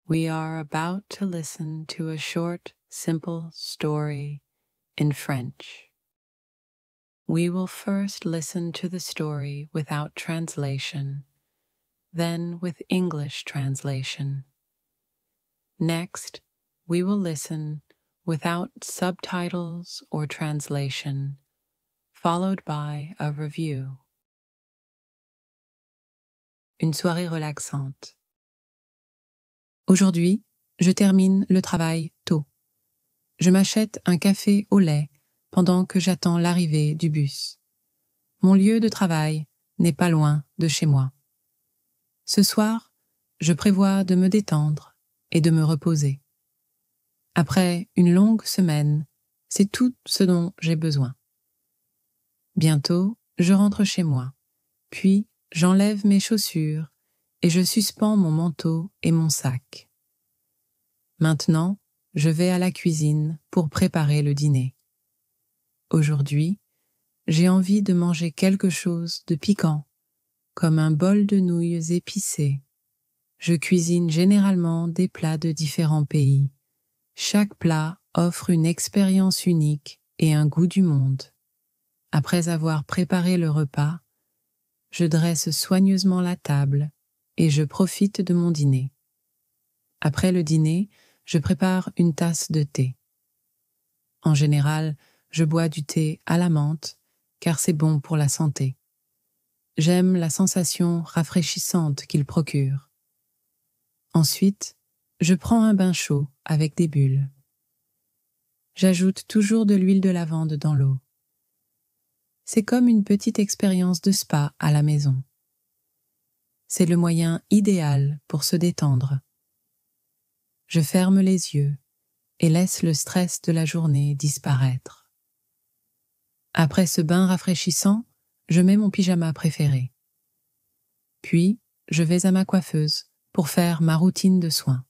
We are about to listen to a short, simple story in French. We will first listen to the story without translation, then with English translation. Next, we will listen without subtitles or translation, followed by a review. Une soirée relaxante. Aujourd'hui, je termine le travail tôt. Je m'achète un café au lait pendant que j'attends l'arrivée du bus. Mon lieu de travail n'est pas loin de chez moi. Ce soir, je prévois de me détendre et de me reposer. Après une longue semaine, c'est tout ce dont j'ai besoin. Bientôt, je rentre chez moi, puis j'enlève mes chaussures et je suspends mon manteau et mon sac. Maintenant, je vais à la cuisine pour préparer le dîner. Aujourd'hui, j'ai envie de manger quelque chose de piquant, comme un bol de nouilles épicées. Je cuisine généralement des plats de différents pays. Chaque plat offre une expérience unique et un goût du monde. Après avoir préparé le repas, je dresse soigneusement la table et je profite de mon dîner. Après le dîner, je prépare une tasse de thé. En général, je bois du thé à la menthe, car c'est bon pour la santé. J'aime la sensation rafraîchissante qu'il procure. Ensuite, je prends un bain chaud avec des bulles. J'ajoute toujours de l'huile de lavande dans l'eau. C'est comme une petite expérience de spa à la maison. C'est le moyen idéal pour se détendre. Je ferme les yeux et laisse le stress de la journée disparaître. Après ce bain rafraîchissant, je mets mon pyjama préféré. Puis, je vais à ma coiffeuse pour faire ma routine de soins.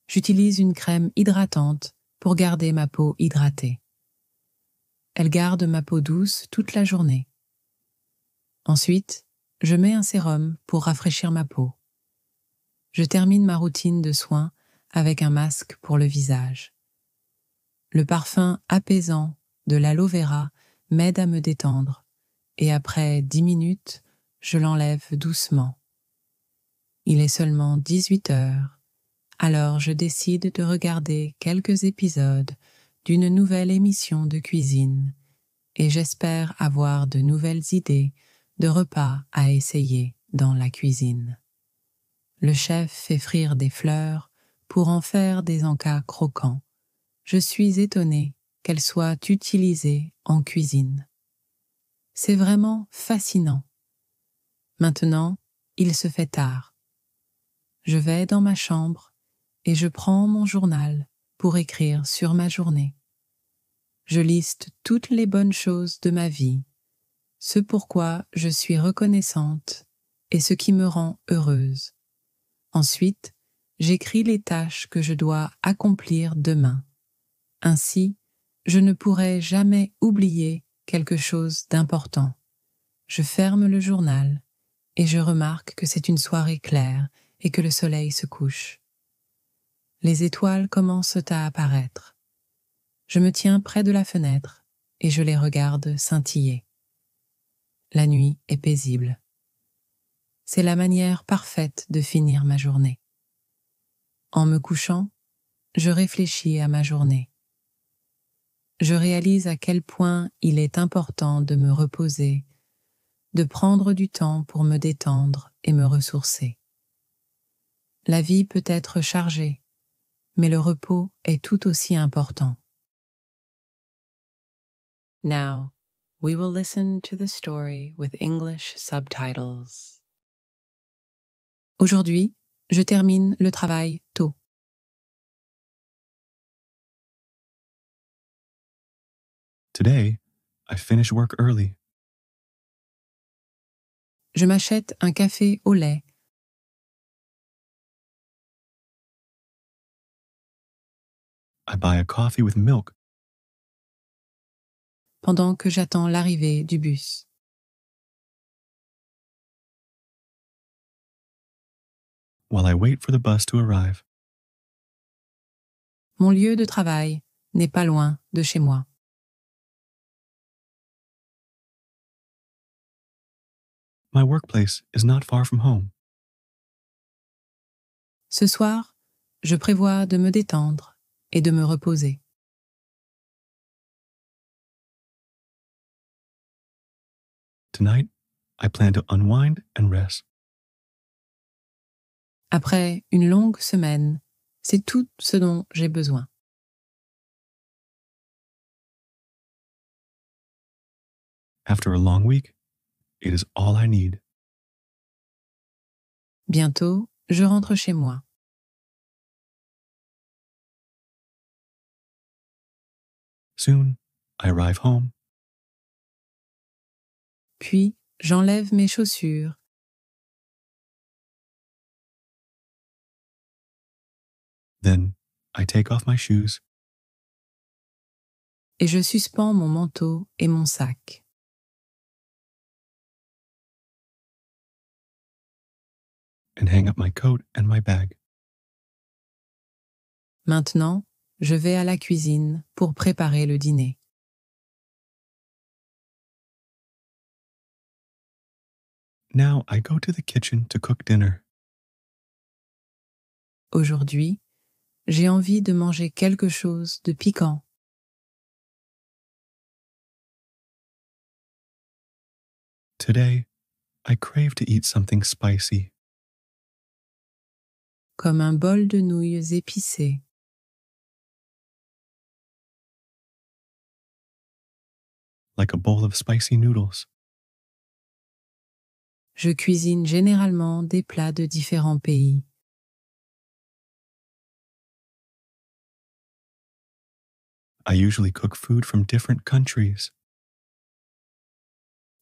J'utilise une crème hydratante pour garder ma peau hydratée. Elle garde ma peau douce toute la journée. Ensuite, je mets un sérum pour rafraîchir ma peau. Je termine ma routine de soins avec un masque pour le visage. Le parfum apaisant de l'aloe vera m'aide à me détendre et après 10 minutes, je l'enlève doucement. Il est seulement 18 heures, alors je décide de regarder quelques épisodes d'une nouvelle émission de cuisine et j'espère avoir de nouvelles idées de repas à essayer dans la cuisine. Le chef fait frire des fleurs pour en faire des encas croquants. Je suis étonnée qu'elles soient utilisées en cuisine. C'est vraiment fascinant. Maintenant, il se fait tard. Je vais dans ma chambre et je prends mon journal pour écrire sur ma journée. Je liste toutes les bonnes choses de ma vie, ce pourquoi je suis reconnaissante et ce qui me rend heureuse. Ensuite, j'écris les tâches que je dois accomplir demain. Ainsi, je ne pourrai jamais oublier quelque chose d'important. Je ferme le journal et je remarque que c'est une soirée claire et que le soleil se couche. Les étoiles commencent à apparaître. Je me tiens près de la fenêtre et je les regarde scintiller. La nuit est paisible. C'est la manière parfaite de finir ma journée. En me couchant, je réfléchis à ma journée. Je réalise à quel point il est important de me reposer, de prendre du temps pour me détendre et me ressourcer. La vie peut être chargée, mais le repos est tout aussi important. Now, we will listen to the story with English subtitles. Aujourd'hui, je termine le travail tôt. Today, I finish work early. Je m'achète un café au lait. I buy a coffee with milk Pendant que j'attends l'arrivée du bus. while I wait for the bus to arrive. Mon lieu de travail n'est pas loin de chez moi. My workplace is not far from home. Ce soir, je prévois de me détendre et de me reposer. Tonight, I plan to unwind and rest. Après une longue semaine, c'est tout ce dont j'ai besoin. After a long week, it is all I need. Bientôt, je rentre chez moi. Soon, I arrive home. Puis, j'enlève mes chaussures Then, I take off my shoes et je suspends mon manteau et mon sac. and hang up my coat and my bag. Maintenant, je vais à la cuisine pour préparer le dîner. Now I go to the kitchen to cook dinner. Aujourd'hui, j'ai envie de manger quelque chose de piquant. Today, I crave to eat something spicy, Comme un bol de nouilles épicées, like a bowl of spicy noodles. je cuisine généralement des plats de différents pays. I usually cook food from different countries.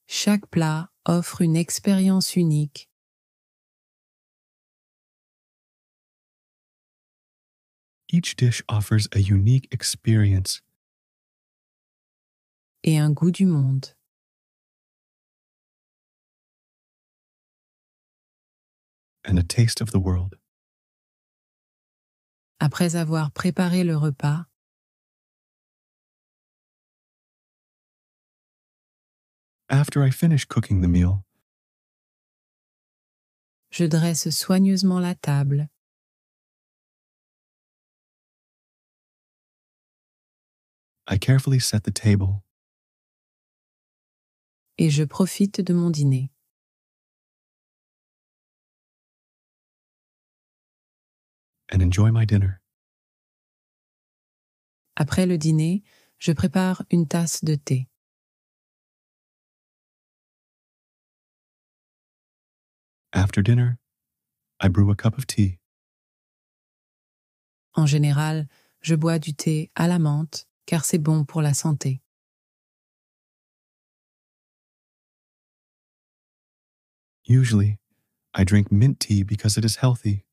Chaque plat offre une expérience unique. Each dish offers a unique experience Et un goût du monde. and a taste of the world. Après avoir préparé le repas, After I finish cooking the meal, je dresse soigneusement la table. I carefully set the table Et je profite de mon dîner. and enjoy my dinner. Après le dîner, je prépare une tasse de thé. After dinner, I brew a cup of tea. En général, je bois du thé à la menthe car c'est bon pour la santé. Usually, I drink mint tea because it is healthy.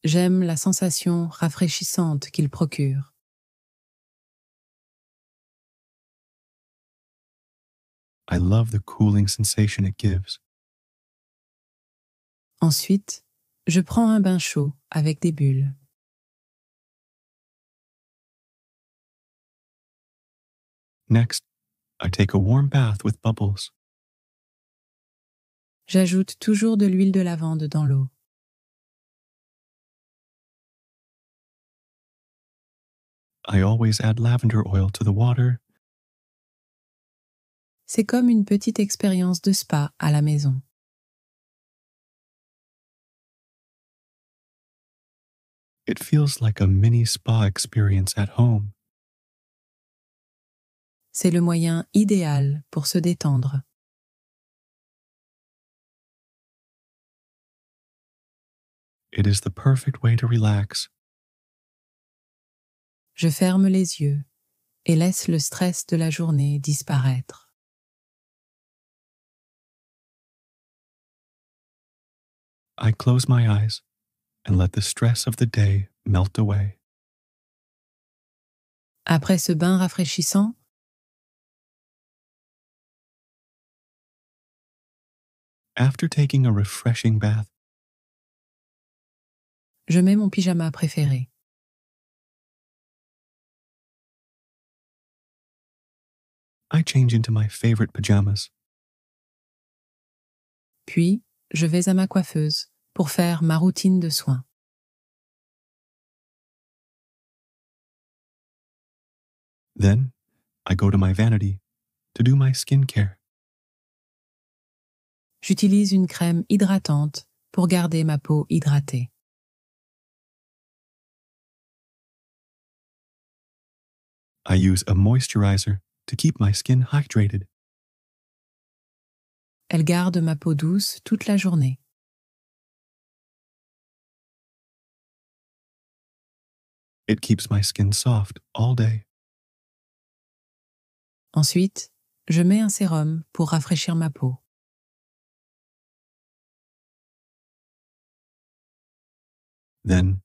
J'aime la sensation rafraîchissante qu'il procure. I love the cooling sensation it gives. Ensuite, je prends un bain chaud avec des bulles. Next, I take a warm bath with bubbles. J'ajoute toujours de l'huile de lavande dans l'eau. I always add lavender oil to the water. C'est comme une petite expérience de spa à la maison. It feels like a mini spa experience at home. C'est le moyen idéal pour se détendre. It is the perfect way to relax. Je ferme les yeux et laisse le stress de la journée disparaître. I close my eyes and let the stress of the day melt away. Après ce bain rafraîchissant, After taking a refreshing bath, Je mets mon pyjama préféré. I change into my favorite pajamas. Puis, je vais à ma coiffeuse pour faire ma routine de soins. Then, I go to my vanity to do my skincare. J'utilise une crème hydratante pour garder ma peau hydratée. I use a moisturizer to keep my skin hydrated. Elle garde ma peau douce toute la journée. It keeps my skin soft all day. Ensuite, je mets un sérum pour rafraîchir ma peau. Then,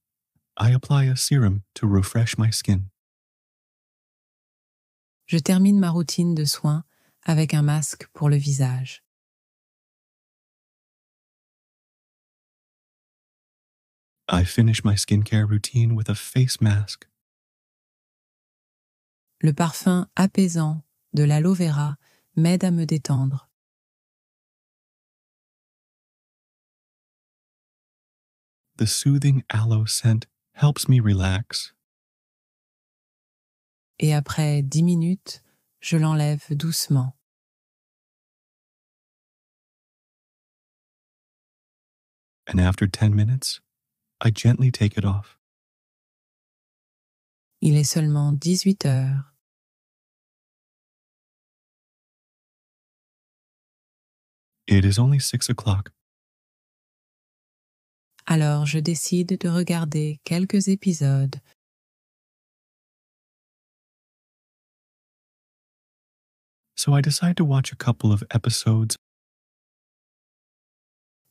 I apply a serum to refresh my skin. Je termine ma routine de soins avec un masque pour le visage. I finish my skincare routine with a face mask. Le parfum apaisant de l'aloe vera m'aide à me détendre. The soothing aloe scent helps me relax. Et après 10 minutes, je l'enlève doucement. And after 10 minutes, I gently take it off. Il est seulement 18 heures. It is only 6 o'clock. Alors je décide de regarder quelques épisodes So I decide to watch a couple of episodes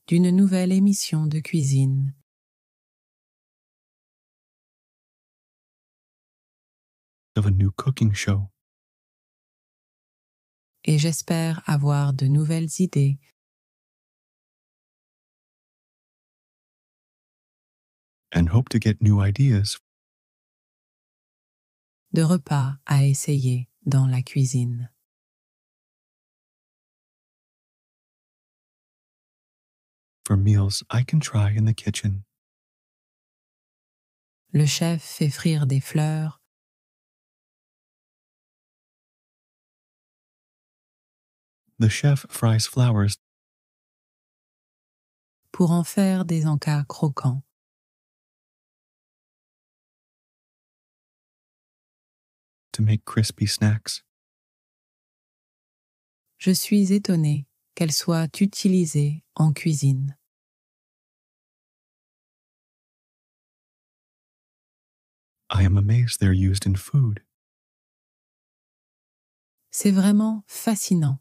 d'une nouvelle émission de cuisine. of a new cooking show. Et j'espère avoir de nouvelles idées And hope to get new ideas de repas à essayer dans la cuisine. for meals I can try in the kitchen. Le chef fait frire des fleurs. The chef fries flowers Pour en faire des encas croquants. to make crispy snacks. Je suis étonnée qu'elle soit utilisée en cuisine. I am amazed they're used in food. C'est vraiment fascinant.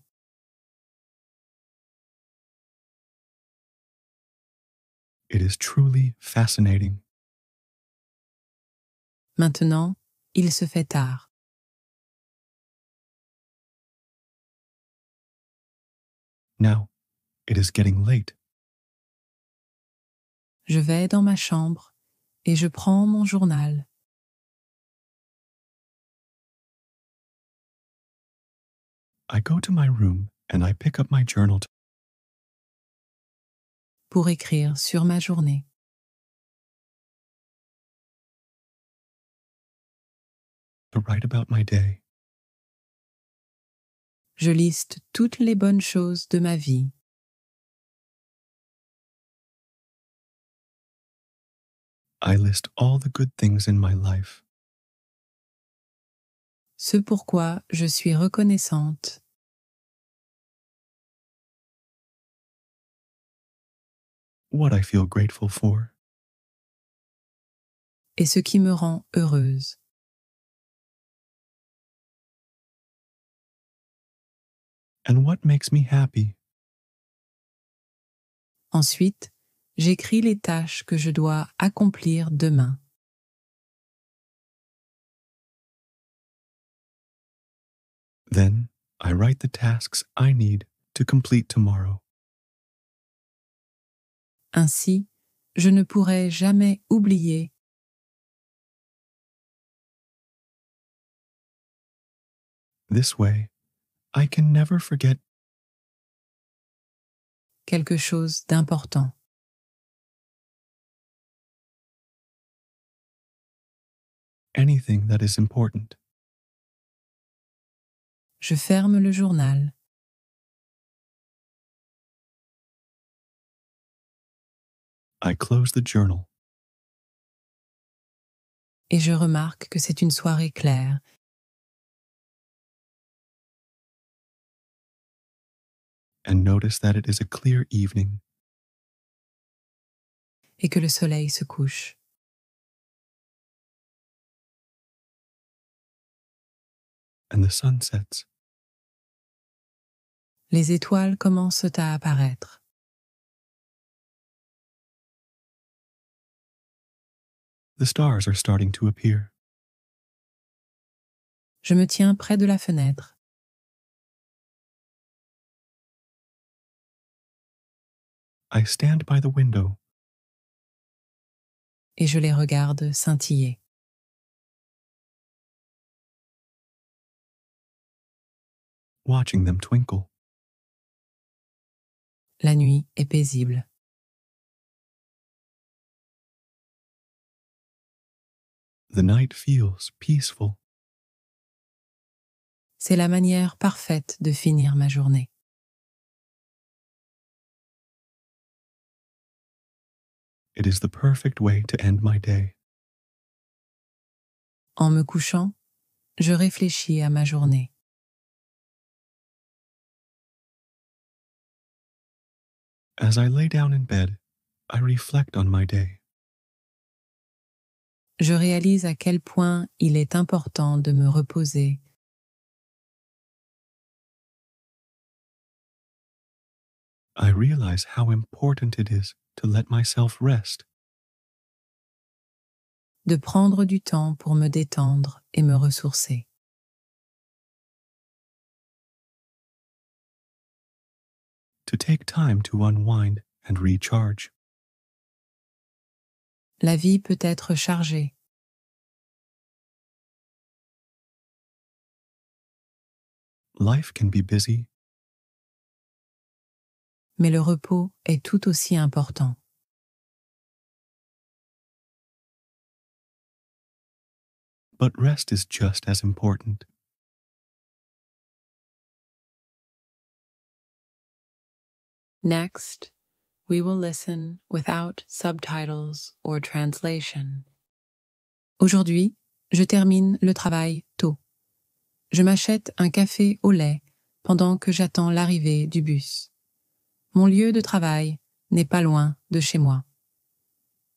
It is truly fascinating. Maintenant, il se fait tard. Now, it is getting late. Je vais dans ma chambre et je prends mon journal. I go to my room and I pick up my journal Pour écrire sur ma journée. to write about my day. Je liste toutes les bonnes choses de ma vie. I list all the good things in my life. Ce pourquoi je suis reconnaissante. What I feel grateful for. Et ce qui me rend heureuse. And what makes me happy. Ensuite, j'écris les tâches que je dois accomplir demain. Then I write the tasks I need to complete tomorrow. Ainsi, je ne pourrai jamais oublier This way, I can never forget quelque chose d'important. anything that is important. Je ferme le journal. I close the journal Et je remarque que c'est une soirée claire and notice that it is a clear evening et que le soleil se couche. and the sun sets. Les étoiles commencent à apparaître. The stars are starting to appear. Je me tiens près de la fenêtre. I stand by the window Et je les regarde scintiller. watching them twinkle. La nuit est paisible. The night feels peaceful. C'est la manière parfaite de finir ma journée. It is the perfect way to end my day. En me couchant, je réfléchis à ma journée. As I lay down in bed, I reflect on my day. Je réalise à quel point il est important de me reposer I realize how important it is to let myself rest, de prendre du temps pour me détendre et me ressourcer. to take time to unwind and recharge. La vie peut être chargée. Life can be busy, Mais le repos est tout aussi important. but rest is just as important. Next, we will listen without subtitles or translation. Aujourd'hui, je termine le travail tôt. Je m'achète un café au lait pendant que j'attends l'arrivée du bus. Mon lieu de travail n'est pas loin de chez moi.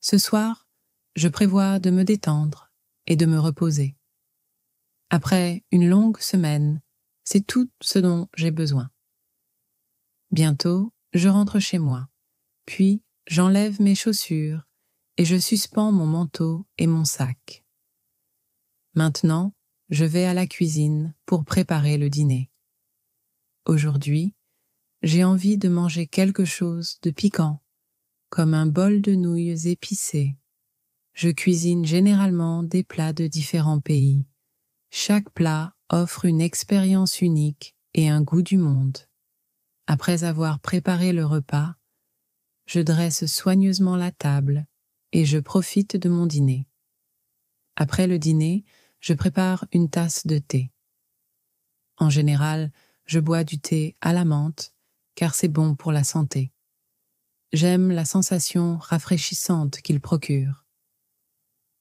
Ce soir, je prévois de me détendre et de me reposer. Après une longue semaine, c'est tout ce dont j'ai besoin. Bientôt, je rentre chez moi, puis j'enlève mes chaussures et je suspends mon manteau et mon sac. Maintenant, je vais à la cuisine pour préparer le dîner. Aujourd'hui, j'ai envie de manger quelque chose de piquant, comme un bol de nouilles épicées. Je cuisine généralement des plats de différents pays. Chaque plat offre une expérience unique et un goût du monde. Après avoir préparé le repas, je dresse soigneusement la table et je profite de mon dîner. Après le dîner, je prépare une tasse de thé. En général, je bois du thé à la menthe, car c'est bon pour la santé. J'aime la sensation rafraîchissante qu'il procure.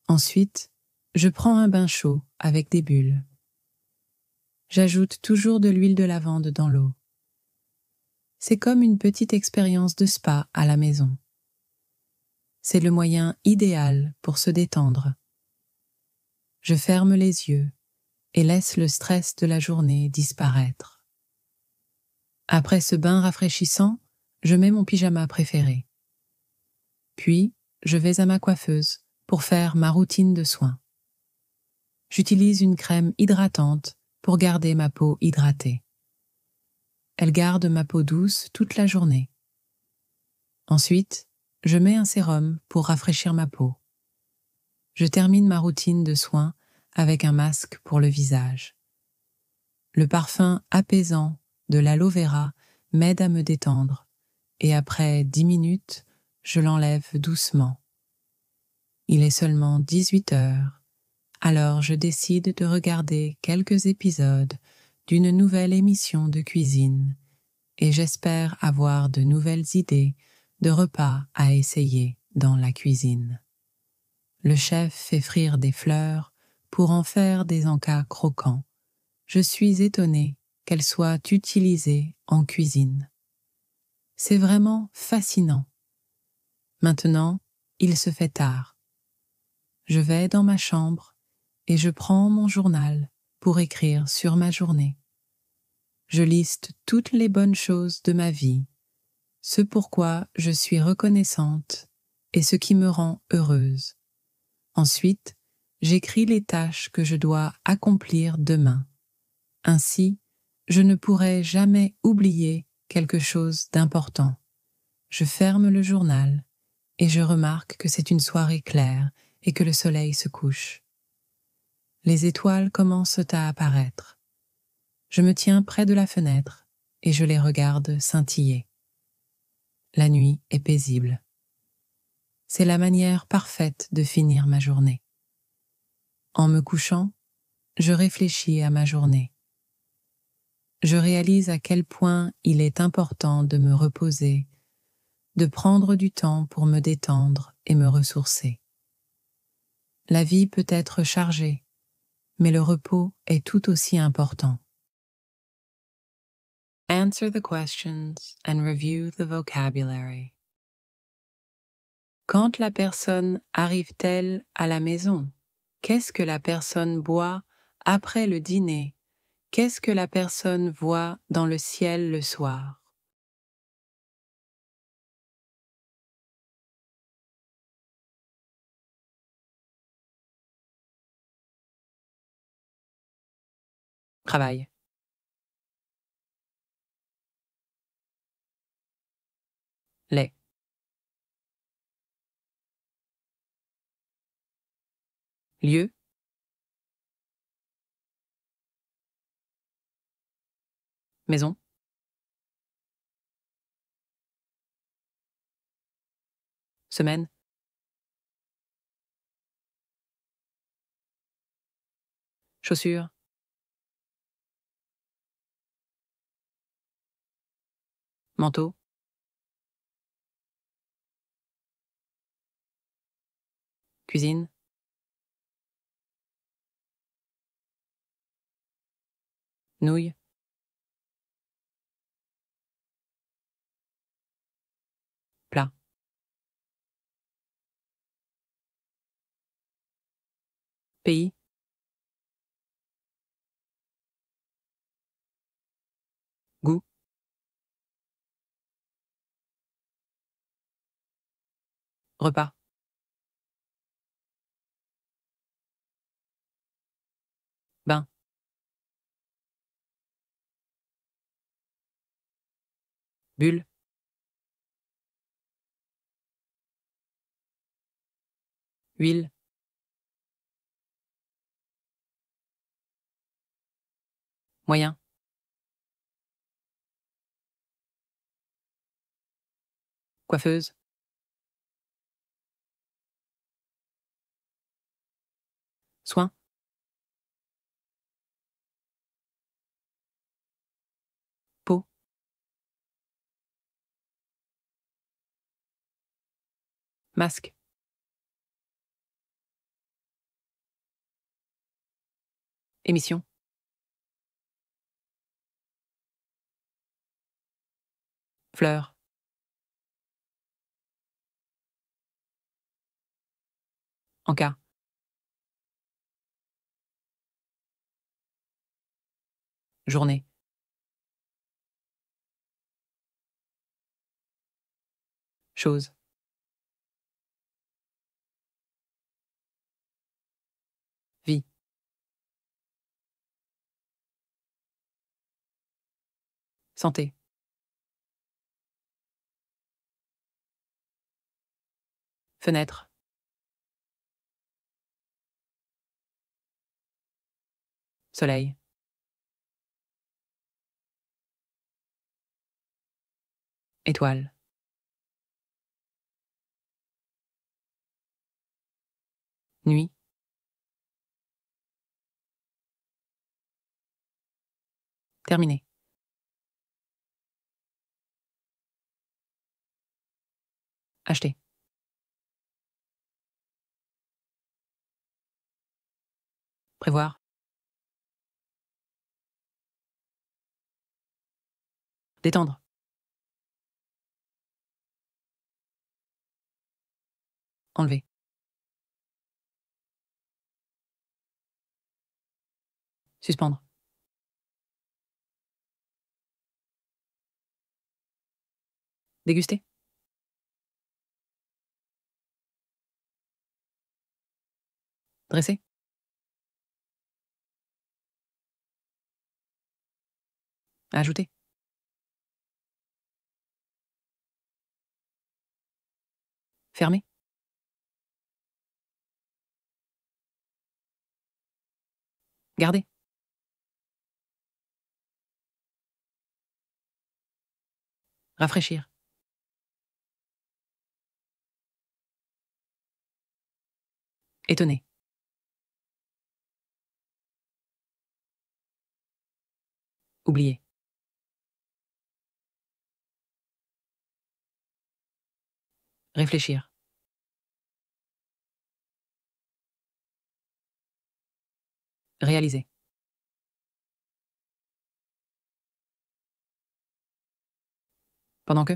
Ensuite, je prends un bain chaud avec des bulles. J'ajoute toujours de l'huile de lavande dans l'eau. C'est comme une petite expérience de spa à la maison. C'est le moyen idéal pour se détendre. Je ferme les yeux et laisse le stress de la journée disparaître. Après ce bain rafraîchissant, je mets mon pyjama préféré. Puis, je vais à ma coiffeuse pour faire ma routine de soins. J'utilise une crème hydratante pour garder ma peau hydratée. Elle garde ma peau douce toute la journée. Ensuite, Je mets un sérum pour rafraîchir ma peau. Je termine ma routine de soins avec un masque pour le visage. Le parfum apaisant de l'aloe vera m'aide à me détendre et après 10 minutes, je l'enlève doucement. Il est seulement 18 heures, alors je décide de regarder quelques épisodes d'une nouvelle émission de cuisine et j'espère avoir de nouvelles idées de repas à essayer dans la cuisine. Le chef fait frire des fleurs pour en faire des encas croquants. Je suis étonnée qu'elles soient utilisées en cuisine. C'est vraiment fascinant. Maintenant, il se fait tard. Je vais dans ma chambre et je prends mon journal pour écrire sur ma journée. Je liste toutes les bonnes choses de ma vie, ce pourquoi je suis reconnaissante et ce qui me rend heureuse. Ensuite, j'écris les tâches que je dois accomplir demain. Ainsi, je ne pourrai jamais oublier quelque chose d'important. Je ferme le journal et je remarque que c'est une soirée claire et que le soleil se couche. Les étoiles commencent à apparaître. Je me tiens près de la fenêtre et je les regarde scintiller. La nuit est paisible. C'est la manière parfaite de finir ma journée. En me couchant, je réfléchis à ma journée. Je réalise à quel point il est important de me reposer, de prendre du temps pour me détendre et me ressourcer. La vie peut être chargée, mais le repos est tout aussi important. Answer the questions and review the vocabulary. Quand la personne arrive-t-elle à la maison? Qu'est-ce que la personne boit après le dîner? Qu'est-ce que la personne voit dans le ciel le soir? Travail. Lait. Lieu. Maison. Semaine. Chaussures. Manteau. Cuisine. Nouilles. Plat. Pays. Goût. Repas. Bain. Bulle. Huile. Moyen. Coiffeuse. Soin. Peau. Masque. Émission. Fleurs. Encas. Journée. Chose. Vie. Santé. Fenêtre. Soleil. Étoile. Nuit. Terminé. Acheter. Prévoir. Détendre. Enlever. Suspendre. Déguster. Dresser. Ajouter. Fermer. Garder. Rafraîchir. Étonner. Oublier. Réfléchir. Réaliser. Pendant que.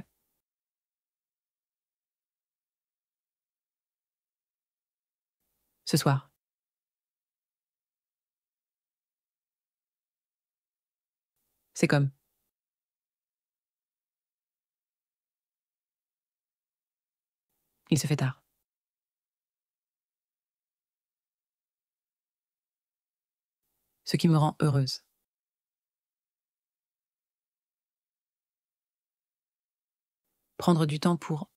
Ce soir. C'est comme. Il se fait tard. Ce qui me rend heureuse. Prendre du temps pour.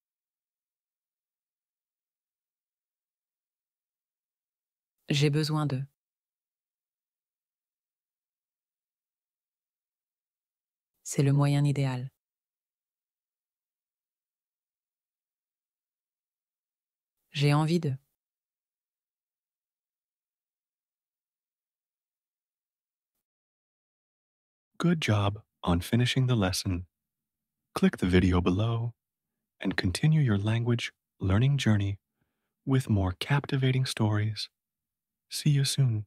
J'ai besoin de. C'est le moyen idéal. J'ai envie de. Good job on finishing the lesson. Click the video below and continue your language learning journey with more captivating stories. See you soon.